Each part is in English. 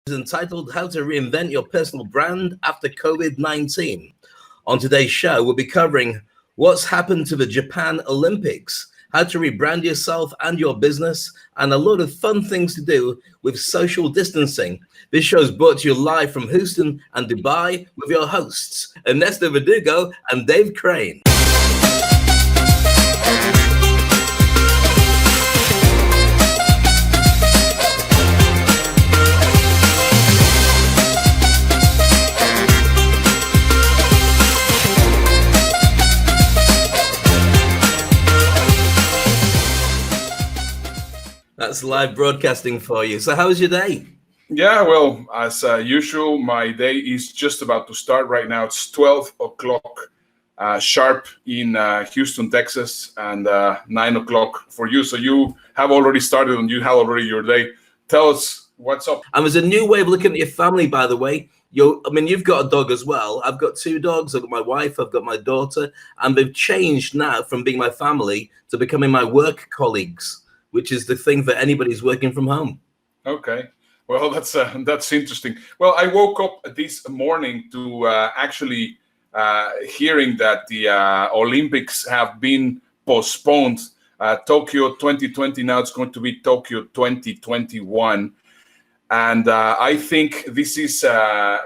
is entitled How to Reinvent Your Personal Brand After COVID-19. On today's show, we'll be covering what's happened to the Japan Olympics, how to rebrand yourself and your business, and a lot of fun things to do with social distancing. This show is brought to you live from Houston and Dubai with your hosts, Ernesto Verdugo and Dave Crane. That's live broadcasting for you. So how was your day? Yeah, well, as usual, my day is just about to start right now. It's 12 o'clock sharp in Houston, Texas, and 9 o'clock for you. So you have already started and you have already your day. Tell us what's up. And there's a new way of looking at your family, by the way. You've got a dog as well. I've got two dogs. I've got my wife, I've got my daughter, and they've changed now from being my family to becoming my work colleagues, which is the thing for anybody who's working from home. Okay. Well, that's interesting. Well, I woke up this morning to actually hearing that the Olympics have been postponed. Tokyo 2020, now it's going to be Tokyo 2021. And I think this is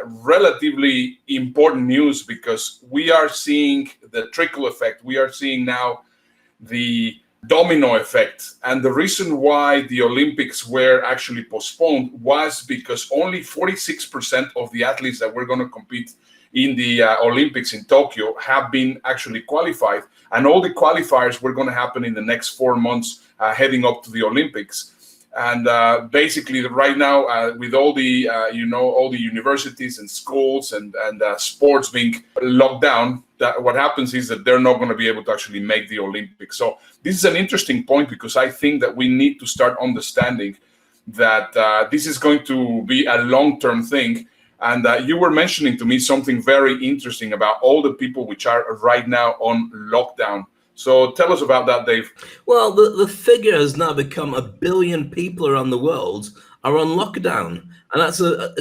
relatively important news because we are seeing the trickle effect. We are seeing now the domino effect. And the reason why the Olympics were actually postponed was because only 46% of the athletes that were going to compete in the Olympics in Tokyo have been actually qualified. And all the qualifiers were going to happen in the next 4 months heading up to the Olympics. And basically right now, with all the, all the universities and schools and sports being locked down, that what happens is that they're not going to be able to actually make the Olympics. So this is an interesting point because I think that we need to start understanding that this is going to be a long-term thing. And you were mentioning to me something very interesting about all the people which are right now on lockdown. So tell us about that, Dave. Well, the figure has now become 1 billion people around the world are on lockdown. And it's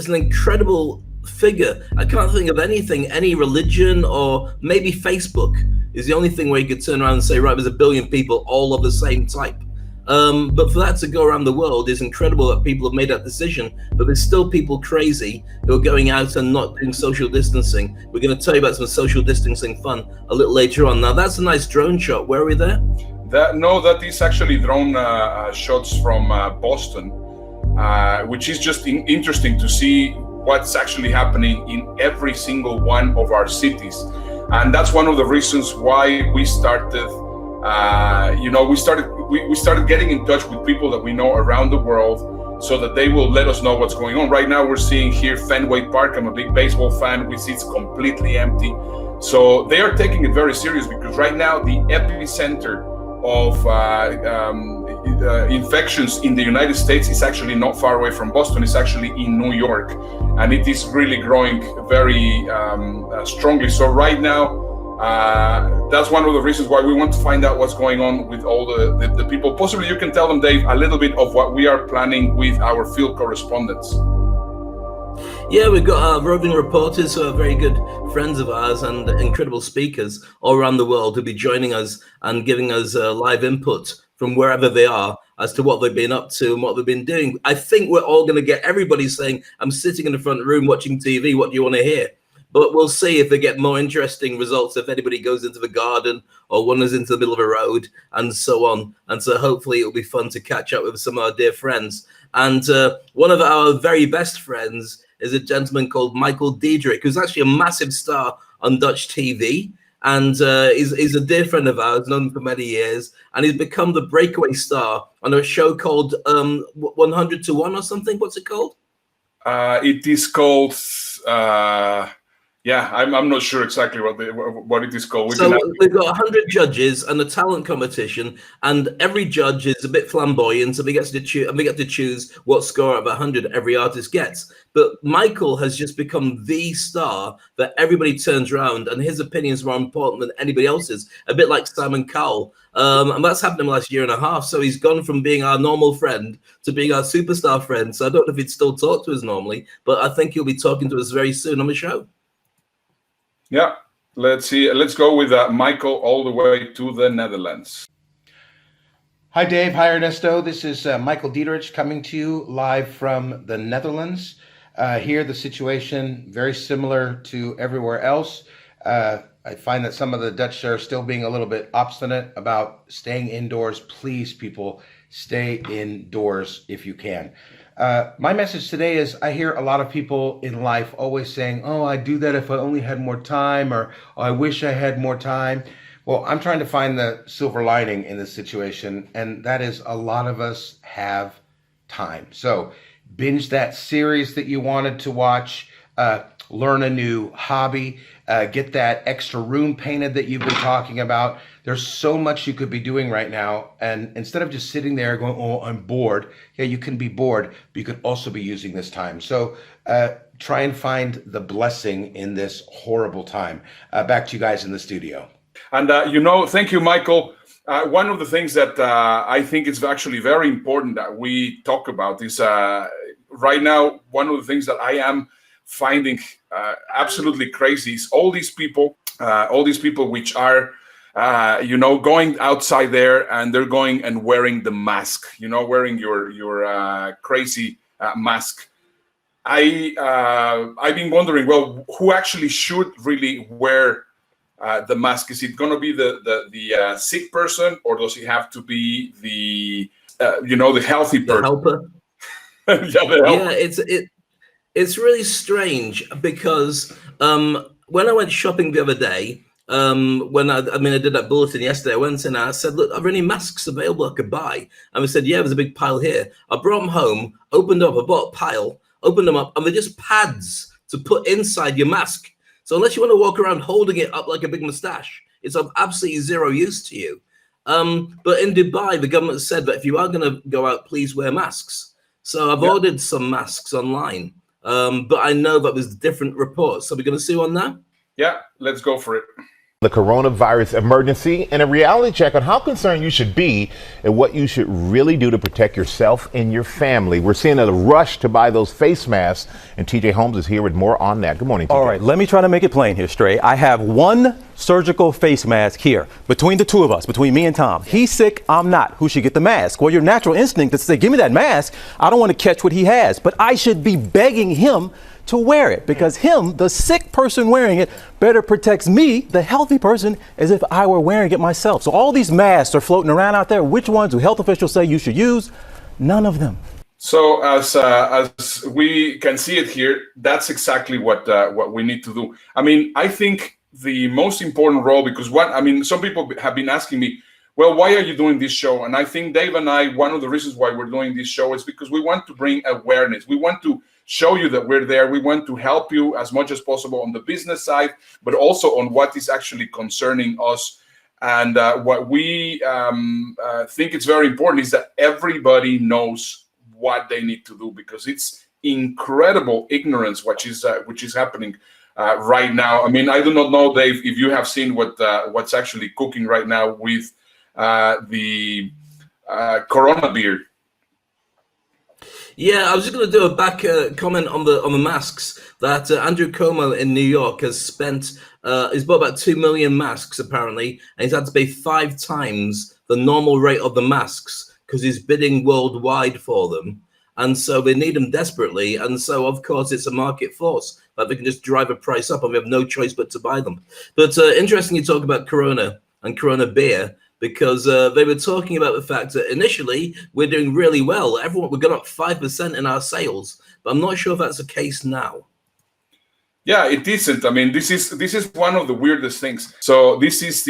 an incredible figure. I can't think of anything, any religion, or maybe Facebook is the only thing where you could turn around and say, right, there's 1 billion people all of the same type. But for that to go around the world is incredible that people have made that decision, but there's still people crazy who are going out and not doing social distancing. We're going to tell you about some social distancing fun a little later on. Now, that's a nice drone shot. Where are we there? That is actually drone shots from Boston, which is just interesting to see what's actually happening in every single one of our cities. And that's one of the reasons why we started we started getting in touch with people that we know around the world so that they will let us know what's going on. Right now we're seeing here Fenway Park. I'm a big baseball fan. We see it's completely empty. So they are taking it very serious because right now the epicenter of infections in the United States is actually not far away from Boston. It's actually in New York, and it is really growing very strongly. So right now, that's one of the reasons why we want to find out what's going on with all the people. Possibly you can tell them, Dave, a little bit of what we are planning with our field correspondents. Yeah, we've got our roving reporters who are very good friends of ours and incredible speakers all around the world who'll be joining us and giving us live input from wherever they are as to what they've been up to and what they've been doing. I think we're all going to get everybody saying, I'm sitting in the front room watching TV, what do you want to hear? But we'll see if they get more interesting results if anybody goes into the garden or wanders into the middle of a road and so on. And so hopefully it'll be fun to catch up with some of our dear friends. And one of our very best friends is a gentleman called Michael Diedrich, who's actually a massive star on Dutch TV. And he's a dear friend of ours, known him for many years. And he's become the breakaway star on a show called 100 to 1 or something. What's it called? It is called... Yeah, I'm not sure exactly what it is called. We can So we've got 100 judges and a talent competition, and every judge is a bit flamboyant, and we get to choose what score of 100 every artist gets. But Michael has just become the star that everybody turns around, and his opinion is more important than anybody else's. A bit like Simon Cowell, and that's happened in the last year and a half. So he's gone from being our normal friend to being our superstar friend. So I don't know if he'd still talk to us normally, but I think he'll be talking to us very soon on the show. Yeah, let's see. Let's go with Michael all the way to the Netherlands. Hi, Dave. Hi, Ernesto. This is Michael Dieterich coming to you live from the Netherlands. Here, the situation very similar to everywhere else. I find that some of the Dutch are still being a little bit obstinate about staying indoors. Please, people, stay indoors if you can. My message today is I hear a lot of people in life always saying, oh, I'd do that if I only had more time, or oh, I wish I had more time. Well, I'm trying to find the silver lining in this situation, and that is a lot of us have time. So binge that series that you wanted to watch, learn a new hobby, get that extra room painted that you've been talking about. There's so much you could be doing right now. And instead of just sitting there going, oh, I'm bored. Yeah, you can be bored, but you could also be using this time. So try and find the blessing in this horrible time. Back to you guys in the studio. And, thank you, Michael. One of the things that I think is actually very important that we talk about is right now, one of the things that I am finding absolutely crazy is all these people which are, going outside there, and they're going and wearing the mask, wearing your crazy mask. I've been wondering, well, who actually should really wear the mask? Is it going to be the sick person, or does it have to be the healthy person? The helper. Yeah, it's really strange because when I went shopping the other day, when I did that bulletin yesterday, I went and I said, look, are there any masks available I could buy? And we said, yeah, there's a big pile here. I brought them home, I bought a pile, opened them up, and they're just pads to put inside your mask. So unless you want to walk around holding it up like a big mustache, it's of absolutely zero use to you. But in Dubai, the government said that if you are going to go out, please wear masks. So I've ordered some masks online, but I know that there's different reports. So we're going to see one now? Yeah, let's go for it. The coronavirus emergency and a reality check on how concerned you should be and what you should really do to protect yourself and your family. We're seeing a rush to buy those face masks, and TJ Holmes is here with more on that. Good morning, TJ. All right, let me try to make it plain here, Stray. I have one surgical face mask here between the two of us, between me and Tom. He's sick, I'm not. Who should get the mask? Well, your natural instinct is to say, give me that mask. I don't want to catch what he has, but I should be begging him to wear it, because him, the sick person wearing it, better protects me, the healthy person, as if I were wearing it myself. So all these masks are floating around out there. Which ones do health officials say you should use? None of them. So as we can see it here, that's exactly what we need to do. I mean, I think the most important role, because some people have been asking me, well, why are you doing this show? And I think Dave and I, one of the reasons why we're doing this show is because we want to bring awareness. We want to show you that we're there. We want to help you as much as possible on the business side, but also on what is actually concerning us. And what we think it's very important is that everybody knows what they need to do, because it's incredible ignorance which is happening right now. I mean, I do not know, Dave, if you have seen what's actually cooking right now with the Corona beer. Yeah, I was just going to do a back comment on the masks that Andrew Cuomo in New York has spent. He's bought about 2 million masks apparently, and he's had to pay 5 times the normal rate of the masks because he's bidding worldwide for them, and so they need them desperately. And so, of course, it's a market force that they can just drive a price up, and we have no choice but to buy them. But interesting, you talk about Corona and Corona beer, because they were talking about the fact that initially we're doing really well. We're going up 5% in our sales, but I'm not sure if that's the case now. Yeah, it isn't. I mean, this is one of the weirdest things. So this is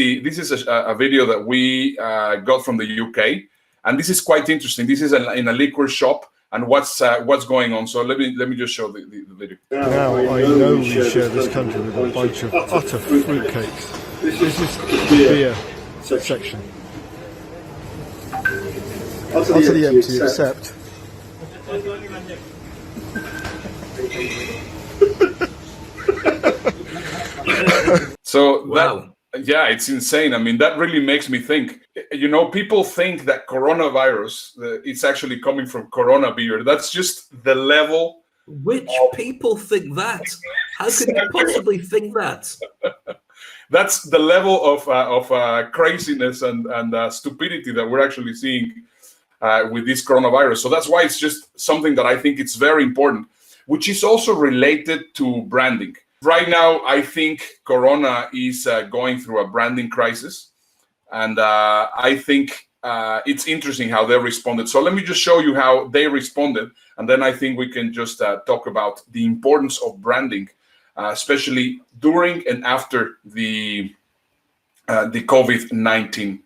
a video that we got from the UK, and this is quite interesting. This is in a liquor shop, and what's going on. So let me just show the video. Now I know we share this country with a bunch of utter fruitcakes. This is the beer section. Utterly empty except So Wow. yeah, it's insane. I mean, that really makes me think. You know, people think that coronavirus, it's actually coming from Corona beer. That's just the level. Which people think that? How could you possibly think that? That's the level of craziness and stupidity that we're actually seeing with this coronavirus. So that's why it's just something that I think it's very important, which is also related to branding. Right now, I think Corona is going through a branding crisis, and I think it's interesting how they responded. So let me just show you how they responded, and then I think we can just talk about the importance of branding, especially during and after the COVID-19.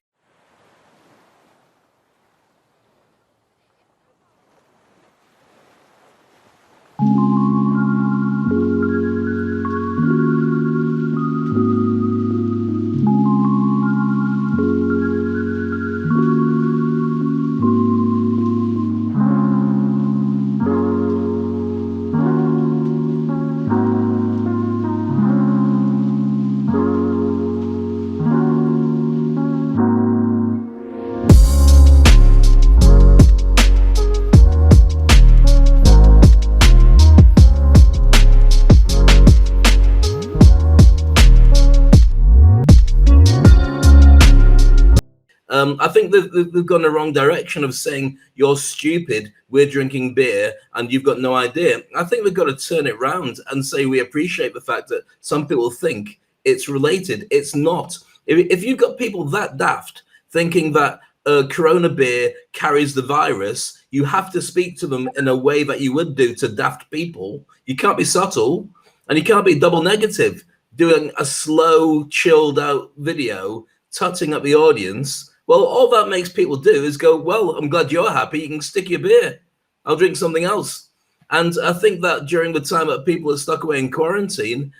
I think they've gone the wrong direction of saying you're stupid, we're drinking beer, and you've got no idea. I think we've got to turn it round and say we appreciate the fact that some people think it's related. It's not. If you've got people that daft thinking that Corona beer carries the virus, you have to speak to them in a way that you would do to daft people. You can't be subtle, and you can't be double negative, doing a slow, chilled out video, tutting up the audience. Well, all that makes people do is go, well, I'm glad you're happy. You can stick your beer. I'll drink something else. And I think that during the time that people are stuck away in quarantine,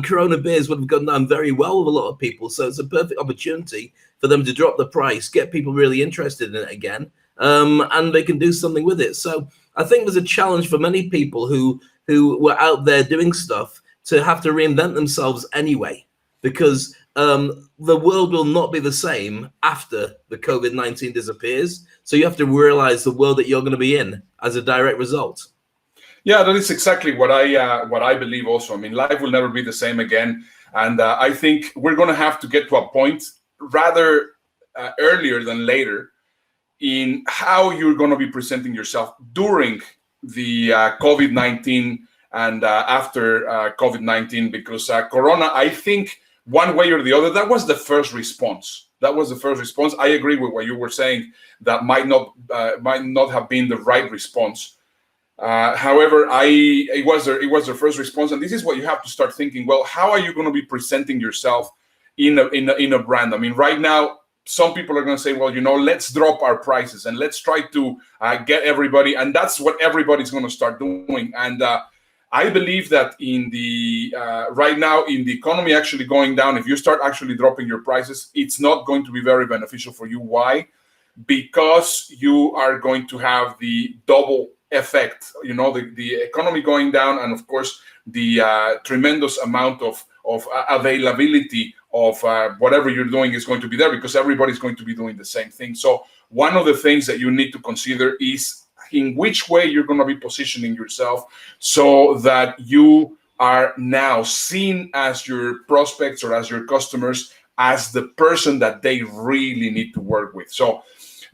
Corona beers would have gone down very well with a lot of people. So it's a perfect opportunity for them to drop the price, get people really interested in it again, and they can do something with it. So I think there's a challenge for many people who were out there doing stuff to have to reinvent themselves anyway, because the world will not be the same after the COVID-19 disappears. So you have to realize the world that you're going to be in as a direct result. Yeah, that is exactly what I believe also. I mean, life will never be the same again. And I think we're going to have to get to a point rather earlier than later in how you're going to be presenting yourself during the COVID-19 and after COVID-19, because Corona, I think, one way or the other, that was the first response. That was the first response. I agree with what you were saying. That might not have been the right response. However, it was their first response, and this is what you have to start thinking. Well, how are you going to be presenting yourself in a brand? I mean, right now, some people are going to say, well, let's drop our prices and let's try to get everybody, and that's what everybody's going to start doing. And I believe that in the right now, in the economy actually going down, if you start actually dropping your prices, it's not going to be very beneficial for you. Why? Because you are going to have the double effect, the economy going down, and of course the tremendous amount of availability of whatever you're doing is going to be there, because everybody's going to be doing the same thing. So one of the things that you need to consider is in which way you're going to be positioning yourself so that you are now seen as your prospects or as your customers as the person that they really need to work with. So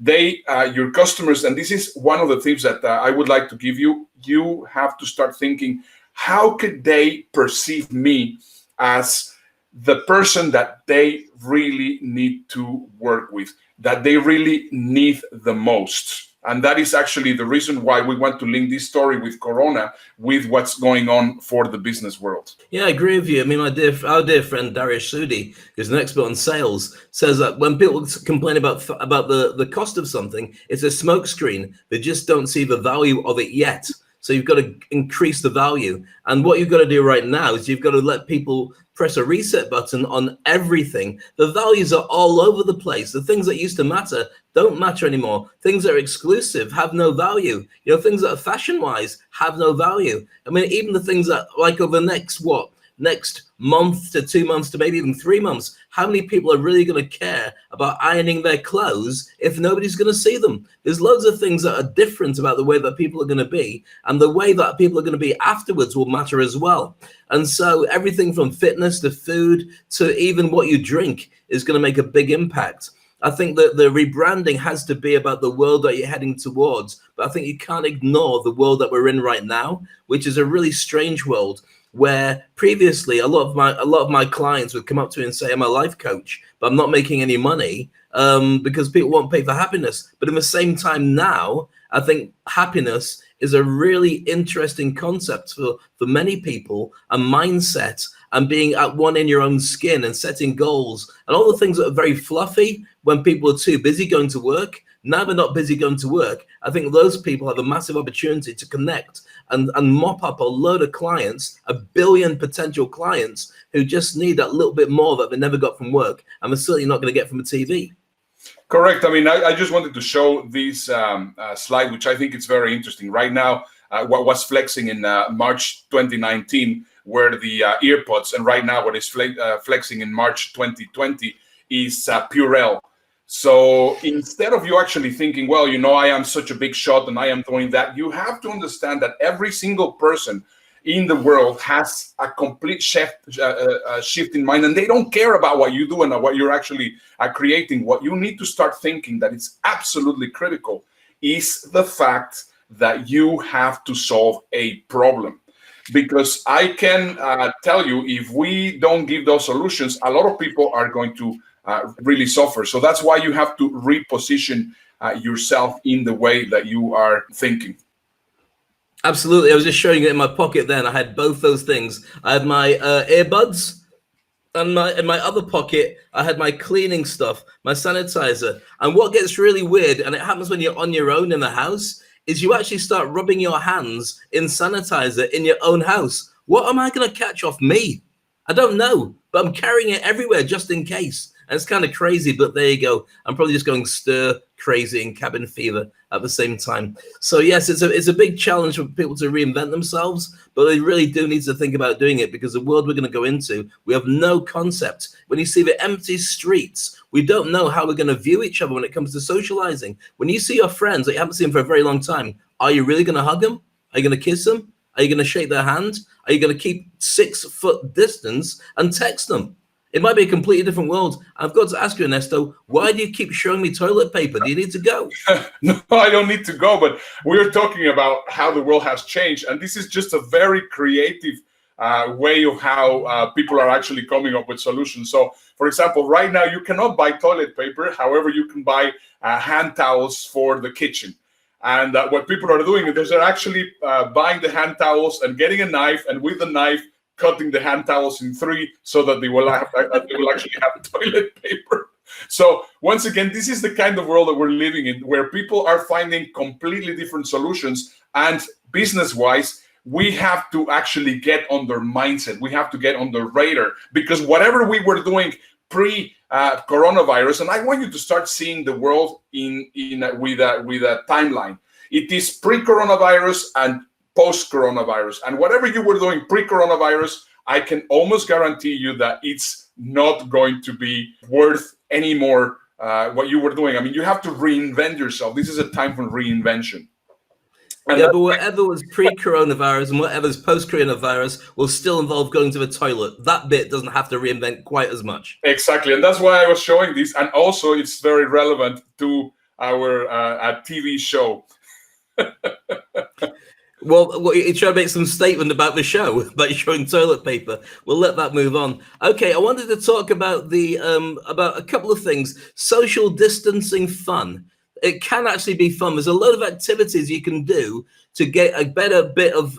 your customers, and this is one of the tips that I would like to give you, you have to start thinking, how could they perceive me as the person that they really need to work with, that they really need the most? And that is actually the reason why we want to link this story with Corona, with what's going on for the business world. Yeah, I agree with you. I mean, our dear friend Darius Sudi, who's an expert on sales, says that when people complain about the cost of something, it's a smokescreen. They just don't see the value of it yet. So you've got to increase the value. And what you've got to do right now is you've got to let people press a reset button on everything. The values are all over the place. The things that used to matter don't matter anymore. Things that are exclusive have no value. You know, things that are fashion-wise have no value. I mean, even the things that, like, over the next month to 2 months to maybe even 3 months, how many people are really going to care about ironing their clothes if nobody's going to see them? There's loads of things that are different about the way that people are going to be, and the way that people are going to be afterwards will matter as well. And so everything from fitness to food to even what you drink is going to make a big impact. I think that the rebranding has to be about the world that you're heading towards, but I think you can't ignore the world that we're in right now, which is a really strange world, where previously a lot of my clients would come up to me and say, I'm a life coach, but I'm not making any money because people won't pay for happiness. But at the same time now, I think happiness is a really interesting concept for many people, a mindset, and being at one in your own skin and setting goals and all the things that are very fluffy when people are too busy going to work. Now they're not busy going to work. I think those people have a massive opportunity to connect and mop up a load of clients, 1 billion potential clients who just need that little bit more that they never got from work, and they're certainly not going to get from a TV. Correct. I mean, I just wanted to show this slide, which I think is very interesting. Right now, what was flexing in March 2019 were the earpods, and right now what is flexing in March 2020 is Purell. So instead of you actually thinking, well, you know, I am such a big shot and I am doing that, you have to understand that every single person in the world has a complete shift in mind, and they don't care about what you do and what you're actually creating. What you need to start thinking that it's absolutely critical is the fact that you have to solve a problem. Because I can tell you, if we don't give those solutions, a lot of people are going to really suffer. So that's why you have to reposition yourself in the way that you are thinking. Absolutely. I was just showing it in my pocket then. I had both those things. I had my earbuds, and in my other pocket, I had my cleaning stuff, my sanitizer. And what gets really weird, and it happens when you're on your own in the house, is you actually start rubbing your hands in sanitizer in your own house. What am I going to catch off me? I don't know, but I'm carrying it everywhere just in case. And it's kind of crazy, but there you go. I'm probably just going stir crazy and cabin fever at the same time. So yes, it's a big challenge for people to reinvent themselves, but they really do need to think about doing it, because the world we're going to go into, we have no concept. When you see the empty streets, we don't know how we're going to view each other when it comes to socializing. When you see your friends that you haven't seen for a very long time, are you really going to hug them? Are you going to kiss them? Are you going to shake their hand? Are you going to keep 6 foot distance and text them? It might be a completely different world. I've got to ask you, Ernesto, why do you keep showing me toilet paper? Do you need to go? No, I don't need to go, but we're talking about how the world has changed. And this is just a very creative way of how people are actually coming up with solutions. So, for example, right now you cannot buy toilet paper. However, you can buy hand towels for the kitchen. And what people are doing is they're actually buying the hand towels and getting a knife, and with the knife, cutting the hand towels in 3 so that they will actually have toilet paper. So once again, this is the kind of world that we're living in, where people are finding completely different solutions. And business-wise, we have to actually get on their mindset. We have to get on their radar, because whatever we were doing pre-coronavirus, and I want you to start seeing the world with a timeline. It is pre-coronavirus and post-coronavirus. And whatever you were doing pre-coronavirus, I can almost guarantee you that it's not going to be worth any more what you were doing. I mean, you have to reinvent yourself. This is a time for reinvention. And yeah, but whatever was pre-coronavirus and whatever's post-coronavirus will still involve going to the toilet. That bit doesn't have to reinvent quite as much. Exactly. And that's why I was showing this. And also, it's very relevant to our TV show. Well, you're trying to make some statement about the show, about you showing toilet paper. We'll let that move on. Okay, I wanted to talk about about a couple of things. Social distancing fun. it can actually be fun. There's a lot of activities you can do to get a better bit of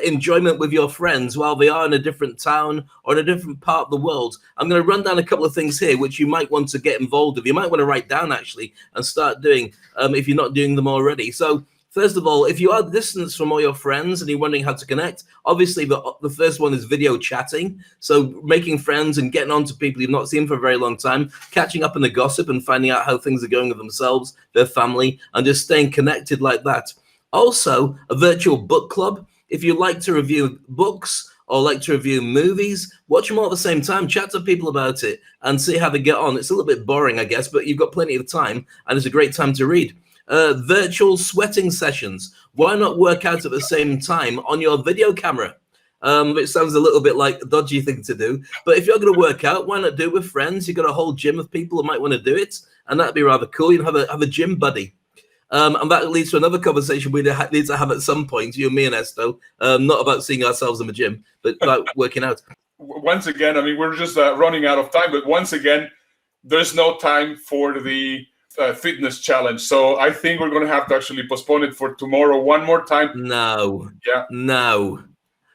enjoyment with your friends while they are in a different town or in a different part of the world. I'm going to run down a couple of things here which you might want to get involved with. You might want to write down actually and start doing if you're not doing them already. So first of all, if you are distant from all your friends and you're wondering how to connect, obviously the first one is video chatting. So making friends and getting on to people you've not seen for a very long time, catching up on the gossip and finding out how things are going with themselves, their family, and just staying connected like that. Also, a virtual book club. If you like to review books or like to review movies, watch them all at the same time, chat to people about it and see how they get on. It's a little bit boring, I guess, but you've got plenty of time and it's a great time to read. Virtual sweating sessions. Why not work out at the same time on your video camera? Which sounds a little bit like a dodgy thing to do. But if you're going to work out, why not do it with friends? You've got a whole gym of people who might want to do it. And that'd be rather cool. You have a gym buddy. And that leads to another conversation we need to have at some point, you and me, Ernesto, not about seeing ourselves in the gym, but about working out. Once again, I mean, we're just running out of time, but once again, there's no time for the fitness challenge. So I think we're going to have to actually postpone it for tomorrow one more time. No. Yeah. No.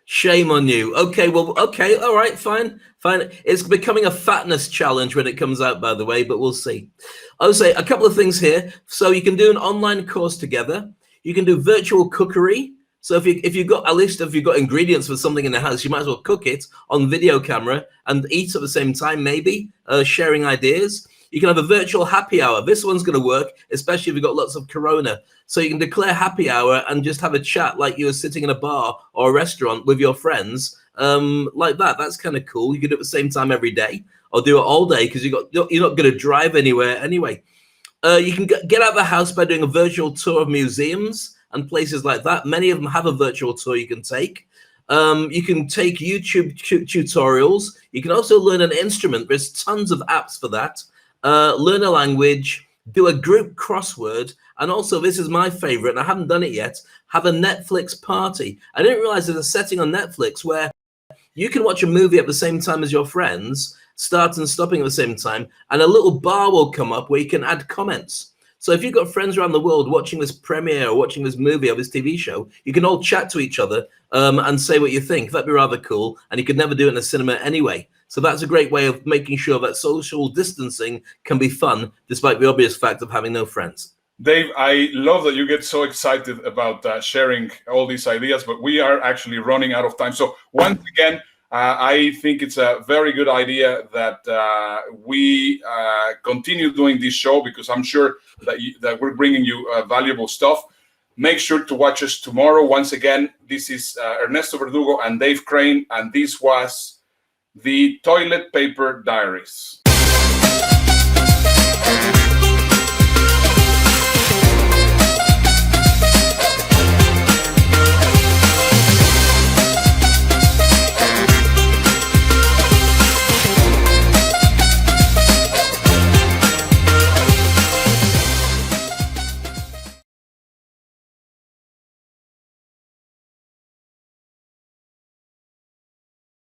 Shame on you. Okay, well, okay, all right, fine. It's becoming a fatness challenge when it comes out, by the way, but we'll see. I'll say a couple of things here. So you can do an online course together. You can do virtual cookery. So if you've got ingredients for something in the house, you might as well cook it on video camera and eat at the same time, maybe sharing ideas. You can have a virtual happy hour. This one's going to work, especially if you've got lots of corona. So you can declare happy hour and just have a chat like you were sitting in a bar or a restaurant with your friends, like that. That's kind of cool. You can do it at the same time every day or do it all day because you're not going to drive anywhere anyway. You can get out of the house by doing a virtual tour of museums and places like that. Many of them have a virtual tour you can take. You can take YouTube tutorials. You can also learn an instrument. There's tons of apps for that. Learn a language, do a group crossword, and also, this is my favorite, and I haven't done it yet, have a Netflix party. I didn't realize there's a setting on Netflix where you can watch a movie at the same time as your friends, start and stopping at the same time, and a little bar will come up where you can add comments. So if you've got friends around the world watching this premiere or watching this movie or this TV show, you can all chat to each other and say what you think. That'd be rather cool, and you could never do it in a cinema anyway. So that's a great way of making sure that social distancing can be fun, despite the obvious fact of having no friends. Dave, I love that you get so excited about sharing all these ideas, but we are actually running out of time. So once again, I think it's a very good idea that we continue doing this show because I'm sure that we're bringing you valuable stuff. Make sure to watch us tomorrow. Once again, this is Ernesto Verdugo and Dave Crane, and this was the Toilet Paper Diaries.